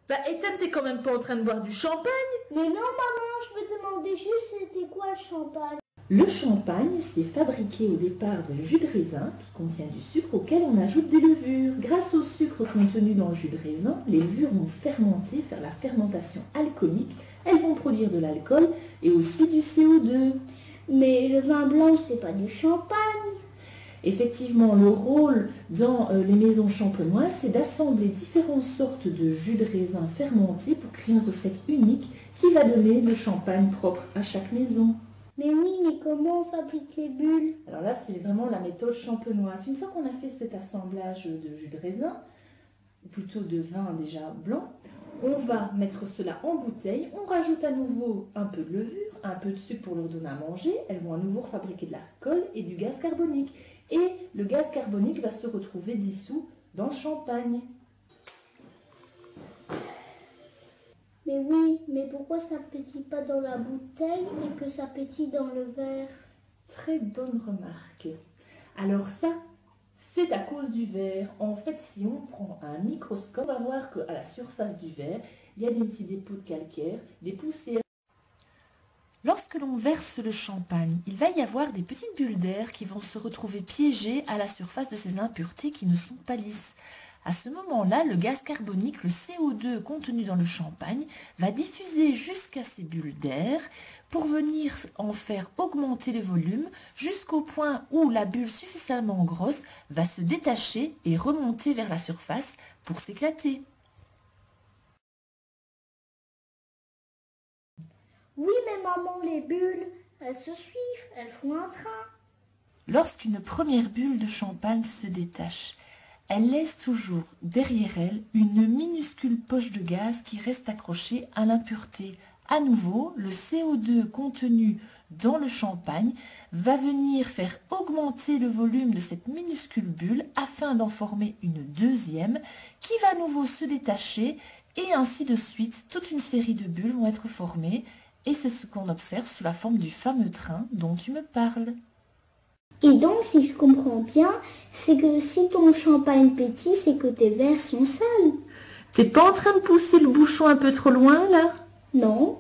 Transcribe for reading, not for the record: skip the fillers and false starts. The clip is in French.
Bah, Étienne, t'es quand même pas en train de boire du champagne. Mais non, maman, je me demandais juste c'était quoi le champagne. Le champagne, c'est fabriqué au départ de jus de raisin qui contient du sucre auquel on ajoute des levures. Grâce au sucre contenu dans le jus de raisin, les levures vont fermenter, faire la fermentation alcoolique. Elles vont produire de l'alcool et aussi du CO2. Mais le vin blanc, c'est pas du champagne. Effectivement, le rôle dans les maisons champenoises, c'est d'assembler différentes sortes de jus de raisin fermentés pour créer une recette unique qui va donner le champagne propre à chaque maison. Mais oui, mais comment on fabrique les bulles? Alors là, c'est vraiment la méthode champenoise. Une fois qu'on a fait cet assemblage de jus de raisin, ou plutôt de vin déjà blanc, on va mettre cela en bouteille. On rajoute à nouveau un peu de levure, un peu de sucre pour leur donner à manger. Elles vont à nouveau fabriquer de l'alcool et du gaz carbonique. Et le gaz carbonique va se retrouver dissous dans le champagne. Mais oui, mais pourquoi ça pétille pas dans la bouteille et que ça pétille dans le verre? Très bonne remarque. Alors ça, c'est à cause du verre. En fait, si on prend un microscope, on va voir qu'à la surface du verre, il y a des petits dépôts de calcaire, des poussières. Lorsque l'on verse le champagne, il va y avoir des petites bulles d'air qui vont se retrouver piégées à la surface de ces impuretés qui ne sont pas lisses. À ce moment-là, le gaz carbonique, le CO2 contenu dans le champagne, va diffuser jusqu'à ces bulles d'air pour venir en faire augmenter le volume jusqu'au point où la bulle suffisamment grosse va se détacher et remonter vers la surface pour s'éclater. Oui, mais maman, les bulles, elles se suivent, elles font un train. Lorsqu'une première bulle de champagne se détache, elle laisse toujours derrière elle une minuscule poche de gaz qui reste accrochée à l'impureté. À nouveau, le CO2 contenu dans le champagne va venir faire augmenter le volume de cette minuscule bulle afin d'en former une deuxième qui va à nouveau se détacher et ainsi de suite. Toute une série de bulles vont être formées et c'est ce qu'on observe sous la forme du fameux train dont tu me parles. Et donc, si je comprends bien, c'est que si ton champagne pétille, c'est que tes verres sont sales. T'es pas en train de pousser le bouchon un peu trop loin là? Non.